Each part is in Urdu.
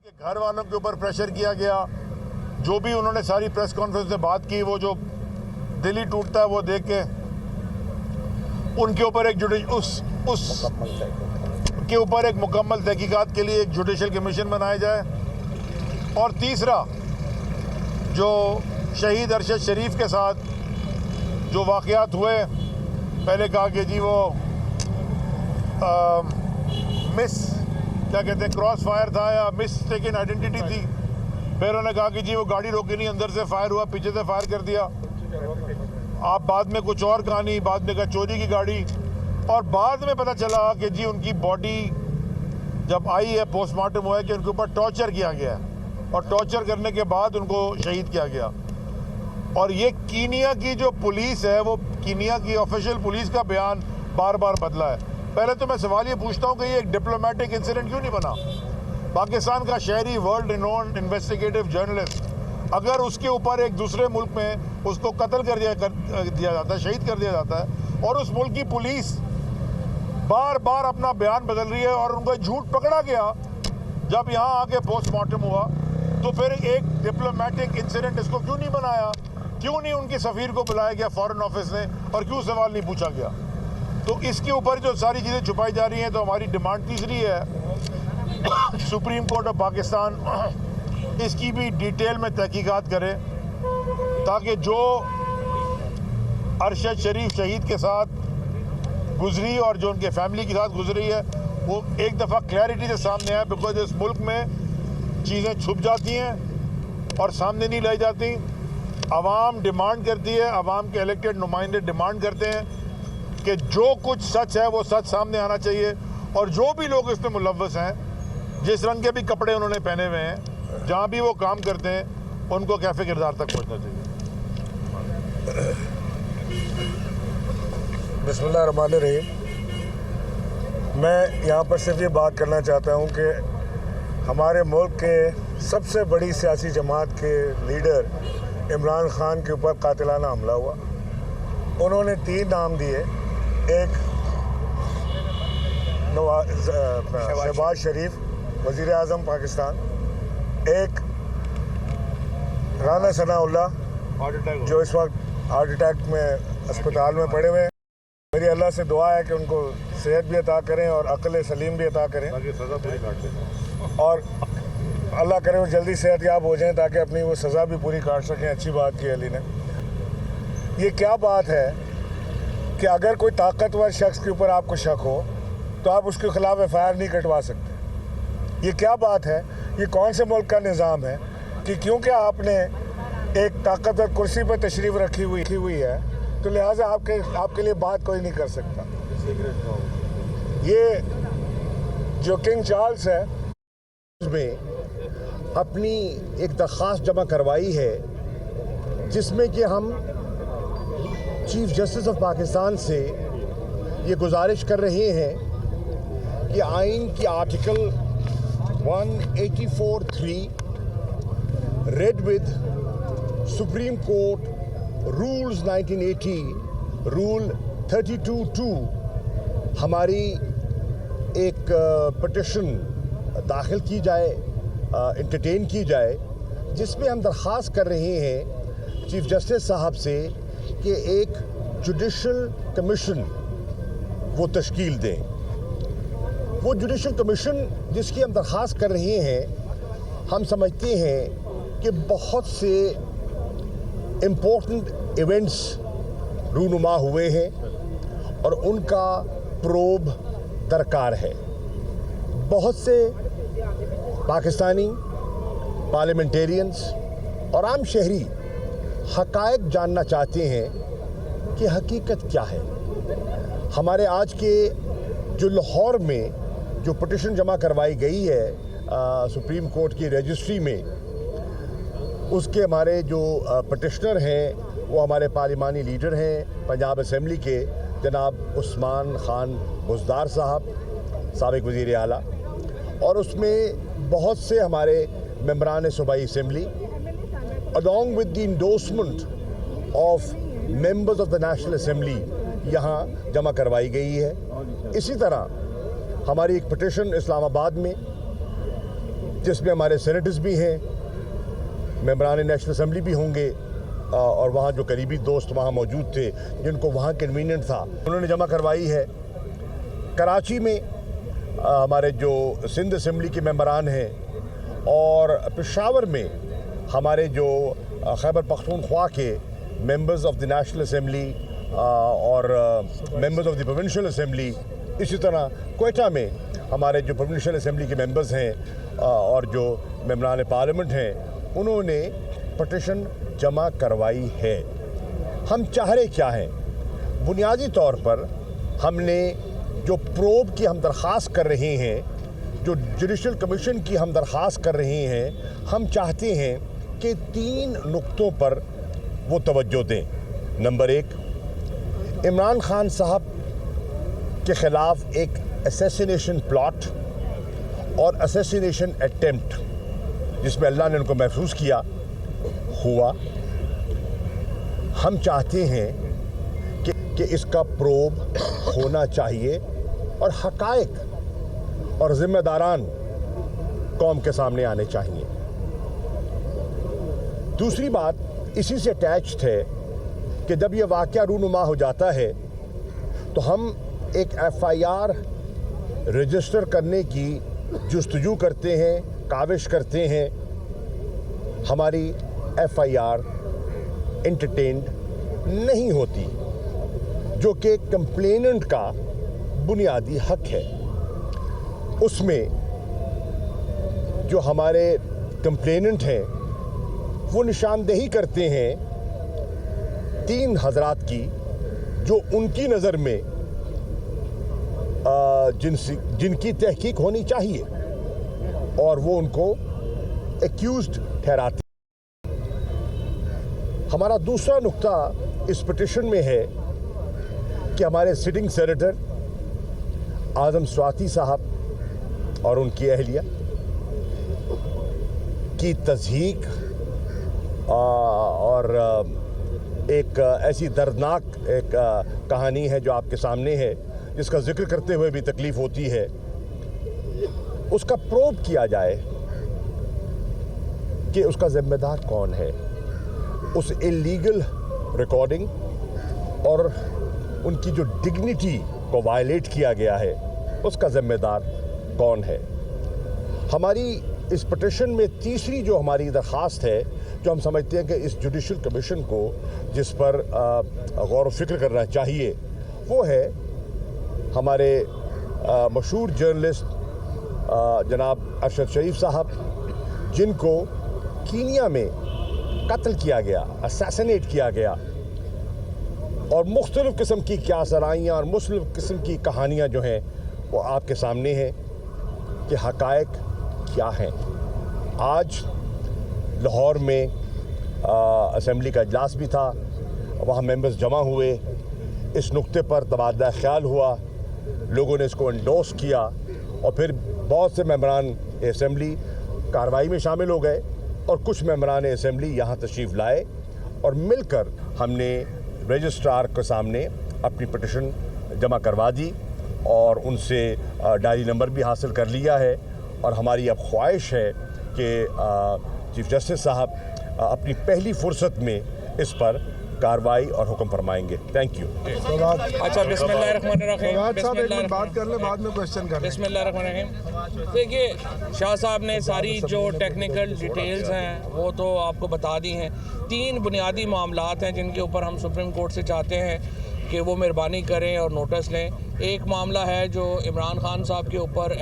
گھر والوں کے اوپر پریشر کیا گیا. جو بھی انہوں نے ساری پریس کانفرنس میں بات کی, وہ جو دل ہی ٹوٹتا ہے وہ دیکھ کے. ان کے اوپر ایک مکمل تحقیقات کے لیے ایک جوڈیشل کمیشن بنایا جائے. اور تیسرا, جو شہید ارشد شریف کے ساتھ جو واقعات ہوئے, پہلے کہا کہ جی وہ کیا کہتے ہیں کراس فائر تھا یا مسٹیکن آئیڈینٹی تھی. پھر انہوں نے کہا کہ جی وہ گاڑی روکی نہیں, اندر سے فائر ہوا, پیچھے سے فائر کر دیا. آپ بعد میں کچھ اور کہانی, بعد میں کہا چوری کی گاڑی. اور بعد میں پتہ چلا کہ جی ان کی باڈی جب آئی ہے, پوسٹ مارٹم ہوا ہے کہ ان کے اوپر ٹارچر کیا گیا ہے, اور ٹارچر کرنے کے بعد ان کو شہید کیا گیا. اور یہ کینیا کی جو پولیس ہے, وہ کینیا کی آفیشیل پولیس کا بیان بار بار بدلا ہے. پہلے تو میں سوال یہ پوچھتا ہوں کہ یہ ایک ڈپلومیٹک انسیڈنٹ کیوں نہیں بنا؟ پاکستان کا شہری, ورلڈ رینونڈ انویسٹیگیٹو جرنلسٹ, اگر اس کے اوپر ایک دوسرے ملک میں اس کو قتل کر دیا جاتا ہے, شہید کر دیا جاتا ہے, اور اس ملک کی پولیس بار بار اپنا بیان بدل رہی ہے اور ان کو جھوٹ پکڑا گیا جب یہاں آ کے پوسٹ مارٹم ہوا, تو پھر ایک ڈپلومیٹک انسیڈنٹ اس کو کیوں نہیں بنایا؟ کیوں نہیں ان کے سفیر کو بلایا گیا فارن آفس نے, اور کیوں سوال نہیں پوچھا گیا؟ تو اس کے اوپر جو ساری چیزیں چھپائی جا رہی ہیں, تو ہماری ڈیمانڈ تیسری ہے, سپریم کورٹ آف پاکستان اس کی بھی ڈیٹیل میں تحقیقات کرے, تاکہ جو ارشد شریف شہید کے ساتھ گزری اور جو ان کے فیملی کے ساتھ گزری ہے, وہ ایک دفعہ کلیئرٹی سے سامنے آئے. بیکاز اس ملک میں چیزیں چھپ جاتی ہیں اور سامنے نہیں لائی جاتی. عوام ڈیمانڈ کرتی ہے, عوام کے الیکٹڈ نمائندے ڈیمانڈ کرتے ہیں کہ جو کچھ سچ ہے وہ سچ سامنے آنا چاہیے, اور جو بھی لوگ اس میں ملوث ہیں, جس رنگ کے بھی کپڑے انہوں نے پہنے ہوئے ہیں, جہاں بھی وہ کام کرتے ہیں, ان کو کیفے کردار تک پہنچنا چاہیے. بسم اللہ الرحمن الرحیم. میں یہاں پر صرف یہ بات کرنا چاہتا ہوں کہ ہمارے ملک کے سب سے بڑی سیاسی جماعت کے لیڈر عمران خان کے اوپر قاتلانہ حملہ ہوا. انہوں نے 3 نام دیے, ایک شہباز شریف وزیر اعظم پاکستان, ایک رانا ثناء اللہ جو اس وقت ہارٹ اٹیک میں اسپتال میں پڑے ہوئے ہیں. میری اللہ سے دعا ہے کہ ان کو صحت بھی عطا کریں اور عقل سلیم بھی عطا کریں, اور اللہ کرے وہ جلدی صحت یاب ہو جائیں تاکہ اپنی وہ سزا بھی پوری کاٹ سکیں. اچھی بات کی علی نے. یہ کیا بات ہے کہ اگر کوئی طاقتور شخص کے اوپر آپ کو شک ہو تو آپ اس کے خلاف ایف آئی آر نہیں کٹوا سکتے؟ یہ کیا بات ہے؟ یہ کون سے ملک کا نظام ہے کہ کیونکہ آپ نے ایک طاقتور کرسی پر تشریف رکھی ہوئی ہے تو لہٰذا آپ کے لیے بات کوئی نہیں کر سکتا؟ یہ جو کنگ چارلز ہے میں اپنی ایک درخواست جمع کروائی ہے, جس میں کہ ہم چیف جسٹس آف پاکستان سے یہ گزارش کر رہے ہیں کہ آئین کی article 184(3) read with Supreme Court rules 1980 rule 32(2) ہماری ایک پٹیشن داخل کی جائے, انٹرٹین کی جائے, جس میں ہم درخواست کر رہے ہیں چیف جسٹس صاحب سے کہ ایک جوڈیشل کمیشن وہ تشکیل دیں. وہ جوڈیشل کمیشن جس کی ہم درخواست کر رہے ہیں, ہم سمجھتے ہیں کہ بہت سے امپورٹنٹ ایونٹس رونما ہوئے ہیں اور ان کا پروب درکار ہے. بہت سے پاکستانی پارلیمنٹیرینز اور عام شہری حقائق جاننا چاہتے ہیں کہ حقیقت کیا ہے. ہمارے آج کے جو لاہور میں جو پٹیشن جمع کروائی گئی ہے سپریم کورٹ کی رجسٹری میں, اس کے ہمارے جو پٹیشنر ہیں وہ ہمارے پارلیمانی لیڈر ہیں پنجاب اسمبلی کے جناب عثمان خان بزدار صاحب, سابق وزیر اعلیٰ, اور اس میں بہت سے ہمارے ممبران صوبائی assembly along with the endorsement of members of the National Assembly یہاں جمع کروائی گئی ہے. اسی طرح ہماری ایک پٹیشن اسلام آباد میں جس میں ہمارے سینیٹرز بھی ہیں, ممبران نیشنل اسمبلی بھی ہوں گے, اور وہاں جو قریبی دوست وہاں موجود تھے جن کو وہاں کنوینئنٹ تھا انہوں نے جمع کروائی ہے. کراچی میں ہمارے جو سندھ اسمبلی کے ممبران ہیں, اور پشاور میں ہمارے جو خیبر پختونخوا کے members of the national assembly اور members of the provincial assembly, اسی طرح کوئٹہ میں ہمارے جو پروونشل اسمبلی کے ممبرز ہیں اور جو ممبران پارلیمنٹ ہیں, انہوں نے پٹیشن جمع کروائی ہے. ہم چاہ رہے کیا ہیں؟ بنیادی طور پر ہم نے جو پروب کی ہم درخواست کر رہے ہیں, جو جوڈیشل کمیشن کی ہم درخواست کر رہے ہیں, ہم چاہتے ہیں کہ 3 نقطوں پر وہ توجہ دیں. نمبر 1, عمران خان صاحب کے خلاف ایک اسیسینیشن پلاٹ اور اسیسینیشن اٹیمپٹ جس میں اللہ نے ان کو محفوظ کیا ہوا, ہم چاہتے ہیں کہ اس کا پروب ہونا چاہیے اور حقائق اور ذمہ داران قوم کے سامنے آنے چاہیے. دوسری بات اسی سے اٹیچڈ ہے کہ جب یہ واقعہ رونما ہو جاتا ہے تو ہم ایک FIR رجسٹر کرنے کی جستجو کرتے ہیں, کاوش کرتے ہیں. ہماری FIR انٹرٹینڈ نہیں ہوتی, جو کہ کمپلیننٹ کا بنیادی حق ہے. اس میں جو ہمارے کمپلیننٹ ہیں وہ نشاندہی کرتے ہیں 3 حضرات کی جو ان کی نظر میں جن کی تحقیق ہونی چاہیے, اور وہ ان کو ایکیوزڈ ٹھہراتے. ہمارا دوسرا نقطہ اس پٹیشن میں ہے کہ ہمارے سٹنگ سینیٹر اعظم سواتی صاحب اور ان کی اہلیہ کی تضحیک اور ایک ایسی دردناک ایک کہانی ہے جو آپ کے سامنے ہے, جس کا ذکر کرتے ہوئے بھی تکلیف ہوتی ہے. اس کا پروب کیا جائے کہ اس کا ذمہ دار کون ہے. اس اللیگل ریکارڈنگ اور ان کی جو ڈگنیٹی کو وائلیٹ کیا گیا ہے, اس کا ذمہ دار کون ہے. ہماری اس پٹیشن میں تیسری جو ہماری درخواست ہے, جو ہم سمجھتے ہیں کہ اس جوڈیشل کمیشن کو جس پر غور و فکر کرنا چاہیے, وہ ہے ہمارے مشہور جرنلسٹ جناب ارشد شریف صاحب, جن کو کینیا میں قتل کیا گیا, اسیسنیٹ کیا گیا, اور مختلف قسم کی کیاسرائیاں اور مختلف قسم کی کہانیاں جو ہیں وہ آپ کے سامنے ہیں کہ حقائق کیا ہیں. آج لاہور میں اسمبلی کا اجلاس بھی تھا, وہاں ممبرز جمع ہوئے, اس نقطے پر تبادلہ خیال ہوا, لوگوں نے اس کو انڈورس کیا, اور پھر بہت سے ممبران اسمبلی کارروائی میں شامل ہو گئے, اور کچھ ممبران اسمبلی یہاں تشریف لائے, اور مل کر ہم نے رجسٹرار کے سامنے اپنی پٹیشن جمع کروا دی, اور ان سے ڈائری نمبر بھی حاصل کر لیا ہے. اور ہماری اب خواہش ہے کہ چیف جسٹس صاحب اپنی پہلی فرصت میں اس پر کاروائی اور حکم فرمائیں گے. Thank you. اچھا, بسم اللہ الرحمن الرحیم. بات کر لیں, بعد میں کوشچن کر لیں. بسم اللہ الرحمن الرحیم. دیکھیے, شاہ صاحب نے ساری جو ٹیکنیکل ڈیٹیلز ہیں وہ تو آپ کو بتا دی ہیں. 3 بنیادی معاملات ہیں جن کے اوپر ہم سپریم کورٹ سے چاہتے ہیں کہ وہ مہربانی کریں اور نوٹس لیں. ایک معاملہ ہے جو عمران خان صاحب کے اوپر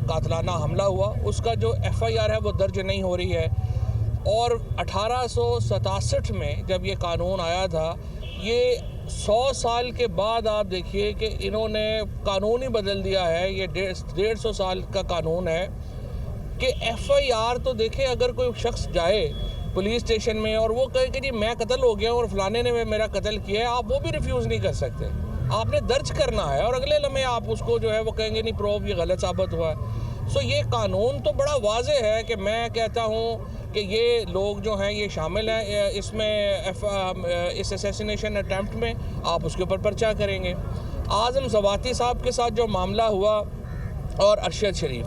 قاتلانہ حملہ ہوا, اس کا جو FIR ہے وہ درج نہیں ہو رہی ہے. اور 1867 میں جب یہ قانون آیا تھا, یہ 100 سال کے بعد آپ دیکھیے کہ انہوں نے قانون ہی بدل دیا ہے. یہ 150 سال کا قانون ہے کہ FIR تو دیکھیں, اگر کوئی شخص جائے پولیس اسٹیشن میں اور وہ کہے کہ جی میں قتل ہو گیا ہوں اور فلانے نے میرا قتل کیا ہے, آپ وہ بھی ریفیوز نہیں کر سکتے. آپ نے درج کرنا ہے, اور اگلے لمحے آپ اس کو جو ہے وہ کہیں گے نہیں پروف یہ غلط ثابت ہوا ہے. سو یہ قانون تو بڑا واضح ہے کہ میں کہتا ہوں کہ یہ لوگ جو ہیں یہ شامل ہیں اس میں, اس اسیسینیشن اٹیمپٹ میں. آپ اس کے اوپر پرچہ کریں گے. اعظم سواتی صاحب کے ساتھ جو معاملہ ہوا اور ارشد شریف,